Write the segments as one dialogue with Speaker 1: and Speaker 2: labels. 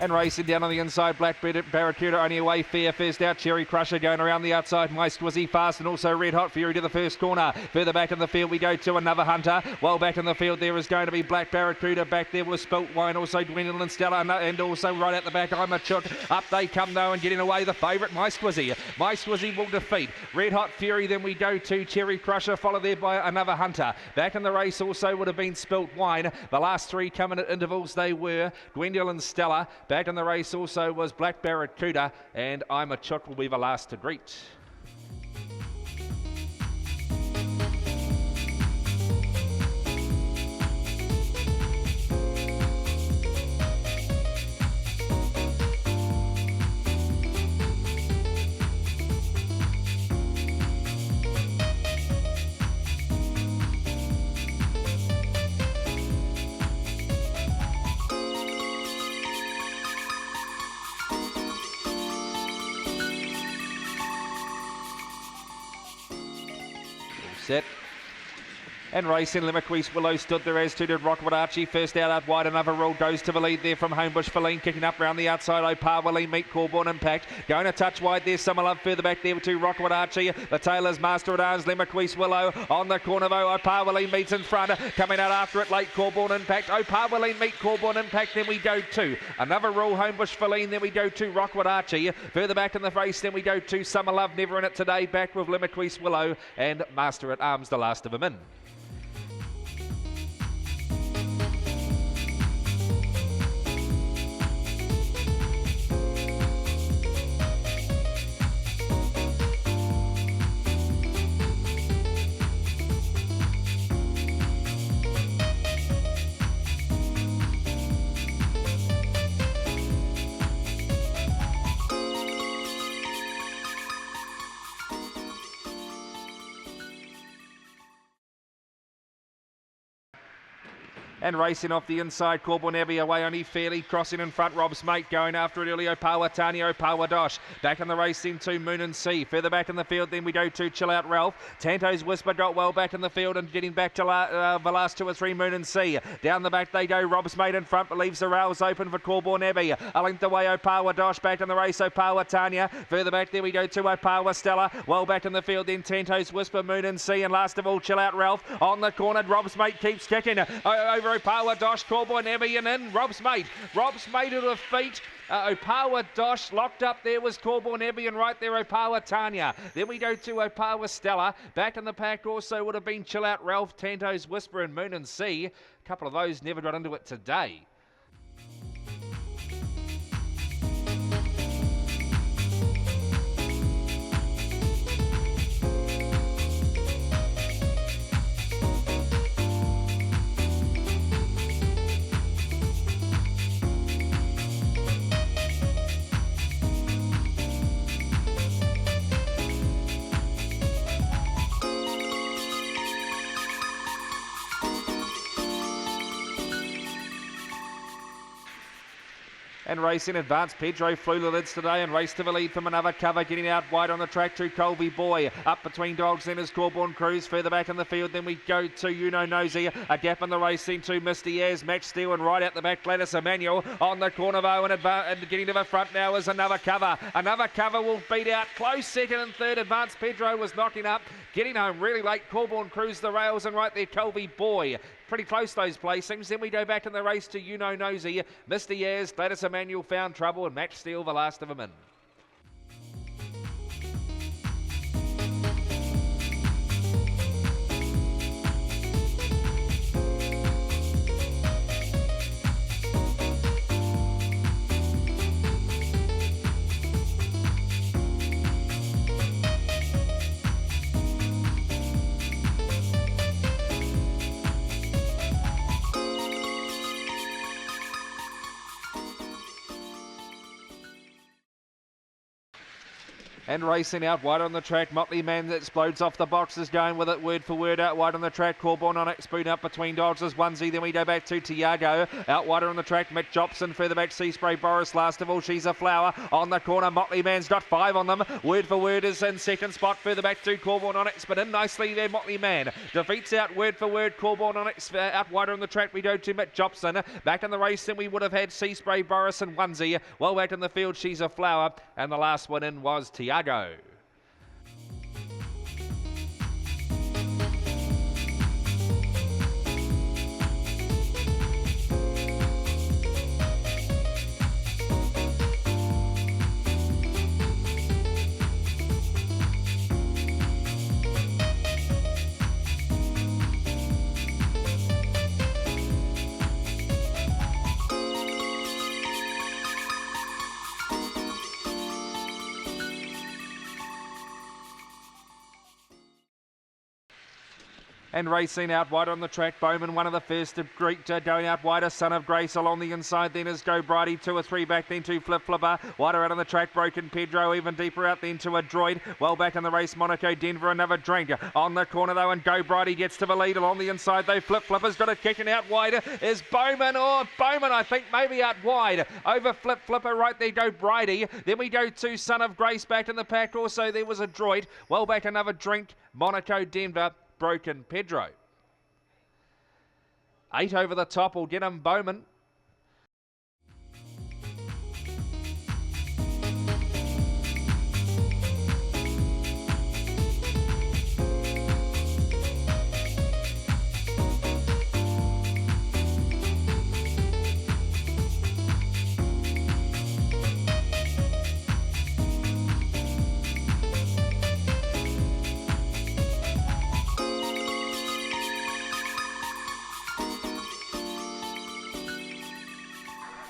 Speaker 1: And racing down on the inside, Black Barracuda only away fair first out. Cherry Crusher going around the outside. My Squizzy fast and also Red Hot Fury to the first corner. Further back in the field we go to Another Hunter. Well back in the field there is going to be Black Barracuda. Back there was Spilt Wine, also Dwindling Stella, and also right at the back I'm a Chook. Up they come though, and getting away the favourite My Squizzy. My Squizzy will defeat Red Hot Fury. Then we go to Cherry Crusher, followed there by Another Hunter. Back in the race also would have been Spilt Wine. The last three coming at intervals they were Dwindling Stella. Back in the race also was Black Barracuda, and I'm a Chook will be the last to greet. Set. And racing, Limmerqueese Willow stood there, as too did Rockwood Archie. First out wide, Another Rule goes to the lead there from Homebush Feline, kicking up round the outside. Opawalee meet Corborn Impact. Going to touch wide there, Summer Love further back there to Rockwood Archie. The Taylor's Master at Arms, Limmerqueese Willow on the corner though. Opawalee meets in front. Coming out after it, late Corborn Impact. Opawalee meet Corborn Impact, then we go to Another Rule, Homebush Feline, then we go to Rockwood Archie. Further back in the race, then we go to Summer Love, never in it today. Back with Limmerqueese Willow and Master at Arms, the last of them in. And racing off the inside, Corborn Abbey away only fairly, crossing in front, Rob's mate going after it early, Opawa Tani, Opawa Dosh. Back in the race into Moon and Sea. Further back in the field then we go to Chill Out Ralph. Tanto's Whisper got well back in the field and getting back to the last two or three, Moon and Sea. Down the back they go, Rob's mate in front, but leaves the rails open for Corborn Abbey. A length away, Opawa Dosh back in the race, Opawa Tanya. Further back there we go to Opawa Stella. Well back in the field then Tanto's Whisper, Moon and Sea, and last of all Chill Out Ralph on the corner. Rob's mate keeps kicking over Opawa Dosh, Corborn Abbey and in Rob's mate to defeat Opawa Dosh. Locked up there was Corborn Abbey, and right there Opawa Tanya. Then we go to Opawa Stella. Back in the pack also would have been Chill Out Ralph, Tanto's Whisper and Moon and Sea. A couple of those never got into it today. And racing, Advanced Pedro flew the lids today and raced to the lead from Another Cover, getting out wide on the track to Colby Boy. Up between dogs then is Corborn Cruise. Further back in the field then we go to You Know Nosy. A gap in the race then to Misty Ayres, Match Steel, and right out the back Gladys Emmanuel on the corner though, and getting to the front now is Another Cover. Another Cover will beat out close second and third. Advanced Pedro was knocking up, getting home really late. Corborn Cruise the rails, and right there Colby Boy. Pretty close those placings. Then we go back in the race to You Know Nosy. Misty Ayres, Gladys Emmanuel found trouble, and Match Steel the last of them in. And racing out wide on the track, Motley Man that explodes off the boxes, going with it word for word out wide on the track. Corborn on it, spoon up between Dodgers, onesie. Then we go back to Tiago, out wider on the track. Mick Jobson, further back Sea Spray Boris. Last of all, She's a Flower on the corner. Motley Man's got 5 on them. Word for word is in second spot. Further back to Corborn on it, spin in nicely there. Motley Man defeats out word for word. Corborn on it, out wider on the track. We go to Mick Jobson. Back in the race, then we would have had Sea Spray Boris and onesie. Well back in the field, She's a Flower, and the last one in was Tiago. And racing out wide on the track, Bowman, one of the first of Greek going out wider. Son of Grace along the inside, then is Go Bridie, 2 or 3 back, then to Flip Flipper. Wider out on the track, Broken Pedro, even deeper out, then to a Droid. Well back in the race, Monaco Denver, another drink. On the corner though, and Go Bridie gets to the lead. Along the inside though, Flip Flipper's got it kicking out wide. Is Bowman, or Bowman I think maybe out wide. Over Flip Flipper, right there go Bridie. Then we go to Son of Grace back in the pack. Also there was a Droid. Well back another drink, Monaco Denver. Broken Pedro. 8 over the top will get him Bowman.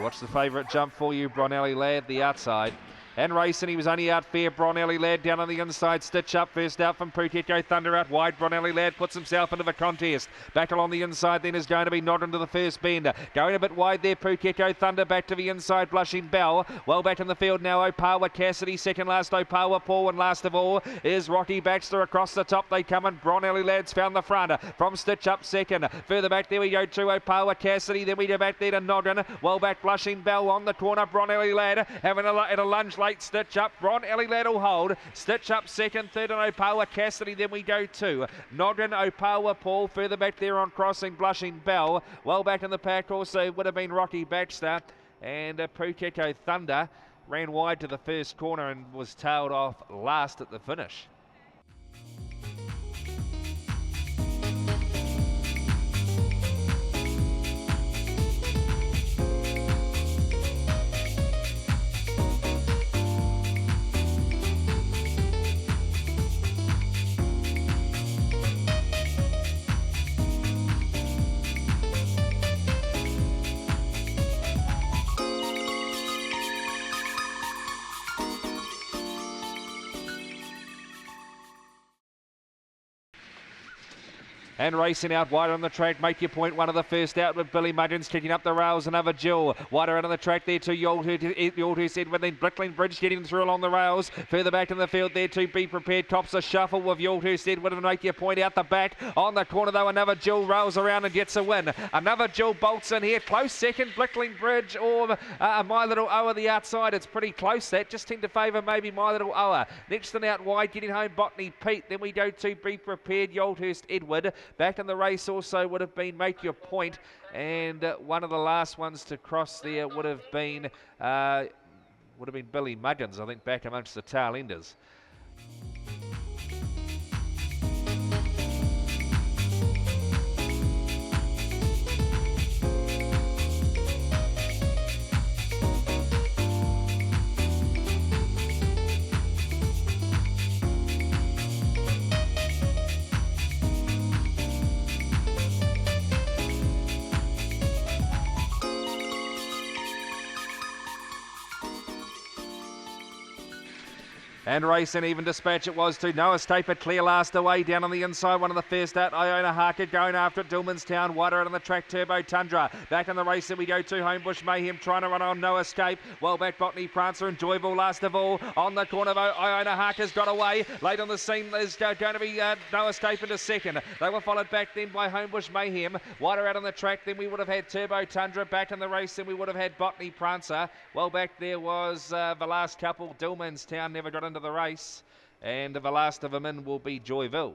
Speaker 1: Watch the favourite jump for you, Bronelli Ladd, the outside. And racing, he was only out fair. Bronelli Ladd down on the inside. Stitch up, first out from Phuket Thunder out wide. Bronelli Ladd puts himself into the contest. Back along the inside then is going to be Nod into the first bend. Going a bit wide there, Phuket Thunder back to the inside. Blushing Bell. Well back in the field now, Opawa Cassidy. Second last, Opawa Paul. And last of all is Rocky Baxter across the top. They come in. Bronelli Ladd's found the front. From Stitch up second. Further back there we go to Opawa Cassidy. Then we go back there to Noggin. Well back Blushing Bell on the corner. Bronelli Ladd having a lunge late. Stitch up, Bronelli Ladd will hold. Stitch up second, third on Opawa Cassidy. Then we go to Noggin, Opawa Paul. Further back there on crossing, Blushing Bell. Well back in the pack also would have been Rocky Baxter. And Phuket Thunder ran wide to the first corner and was tailed off last at the finish. And racing out wide on the track, Make Your Point, one of the first out with Billy Muggins kicking up the rails, another Jill. Wider out on the track there to Yaldhurst Edwin, then Blickling Bridge getting through along the rails. Further back in the field there to Be Prepared, cops a shuffle with Yaldhurst Edwin and Make Your Point out the back. On the corner though, another Jill rails around and gets a win. Another Jill bolts in here, close second, Blickling Bridge or My Little Oa the outside. It's pretty close that, just tend to favour maybe My Little Oa. Next and out wide, getting home Botany Pete. Then we go to Be Prepared, Yaldhurst Edward. Back in the race also would have been Make Your Point, and one of the last ones to cross there would have been Billy Muggins, I think, back amongst the tail enders. And racing even dispatch it was to Noah's Taper, clear last away down on the inside. One of the first out, Iona Harker going after it. Dillmanstown wider out on the track, Turbo Tundra. Back in the race that we go to Homebush Mayhem trying to run on No Escape. Well back Botany Prancer and Joyville last of all. On the corner of Iona Harker's got away. Late on the scene is going to be No Escape into second. They were followed back then by Homebush Mayhem. Wider out on the track then we would have had Turbo Tundra. Back in the race then we would have had Botany Prancer. Well back there was the last couple. Dillmanstown never got into the race, and the last of them in will be Joyville.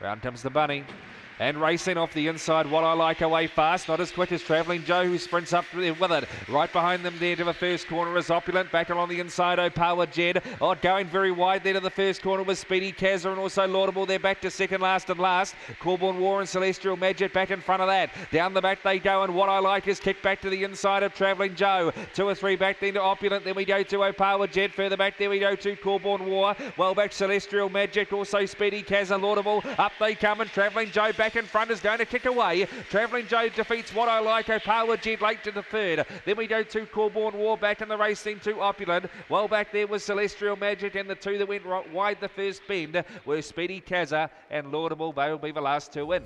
Speaker 1: Round comes the bunny. And racing off the inside, What I Like away fast. Not as quick as Travelling Joe, who sprints up there with it. Right behind them there to the first corner is Opulent. Back along the inside, Opawa Jed. Oh, going very wide there to the first corner was Speedy Kazza and also Laudable. They're back to second last and last. Corborn War and Celestial Magic back in front of that. Down the back they go, and What I Like is kicked back to the inside of Travelling Joe. 2 or 3 back then to Opulent. Then we go to Opawa Jed. Further back there we go to Corborn War. Well back Celestial Magic. Also Speedy Kazza, Laudable. Up they come, and Travelling Joe back in front is going to kick away. Travelling Joe defeats What I Like. Opawa Jed late to the third. Then we go to Corborn War back in the race then to Opulent. Well back there was Celestial Magic, and the two that went wide the first bend were Speedy Kazza and Laudable. They will be the last two in.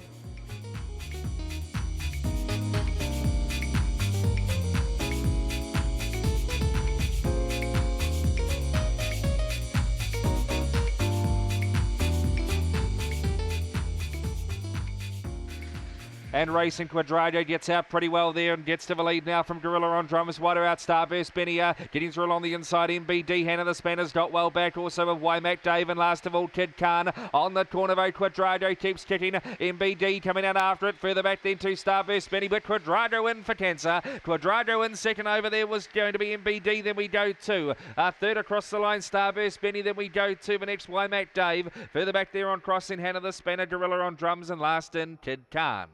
Speaker 1: And Racing Quadrado gets out pretty well there and gets to the lead now from Gorilla on drums. Wider out Starburst Benny getting through along the inside. MBD, Hannah the Spanners got well back. Also with Wymac Dave, and last of all Kid Khan on the corner of Quadrado keeps kicking. MBD coming out after it. Further back then to Starburst Benny, but Quadrado in for Cancer. Quadrado in second over there was going to be MBD. Then we go to third across the line Starburst Benny. Then we go to the next Wymac Dave. Further back there on crossing Hannah the Spanner, Gorilla on drums, and last in Kid Khan.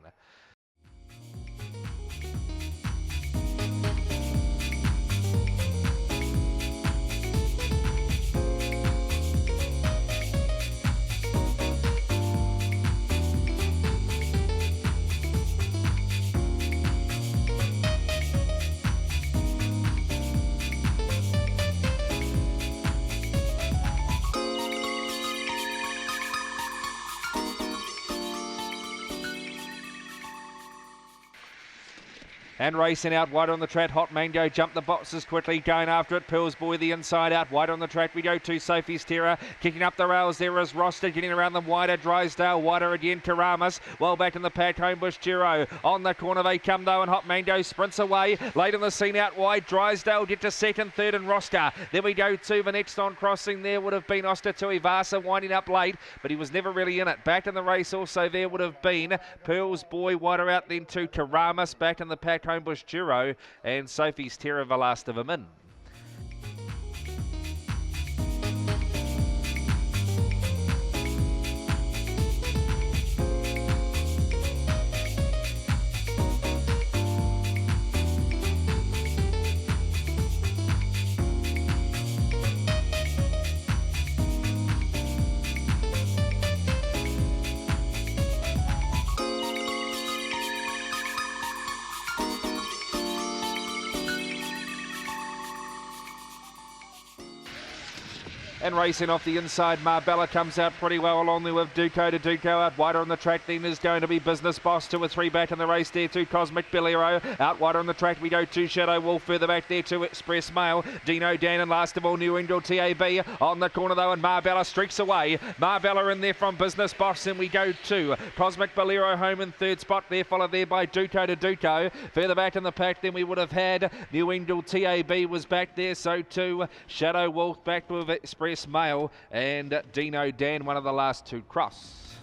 Speaker 1: And racing out wide on the track, Hot Mango jumped the boxes quickly, going after it. Pearl's Boy the inside out, wide on the track we go to Sophie's Terror, kicking up the rails there is Roster, getting around them wider, Drysdale, wider again, Karamas, well back in the pack, Homebush Giro, on the corner they come though, and Hot Mango sprints away, late in the scene out wide, Drysdale get to second, third and Roster. Then we go to the next on crossing there would have been Ostatui Vasa winding up late, but he was never really in it. Back in the race also there would have been Pearl's Boy, wider out then to Karamas, back in the pack, Homebush Giro, and Sophie's Terror, the last of them in. And racing off the inside, Marbella comes out pretty well along there with Duco to Duco. Out wider on the track then is going to be Business Boss. 2 or 3 back in the race there to Cosmic Billero. Out wider on the track we go to Shadow Wolf. Further back there to Express Mail, Dino Dan, and last of all New England TAB on the corner though, and Marbella streaks away. Marbella in there from Business Boss, and we go to Cosmic Billero home in third spot there, followed there by Duco to Duco. Further back in the pack then we would have had New England TAB was back there, so too Shadow Wolf back with Express Mail, and Dino Dan, one of the last 2 cross.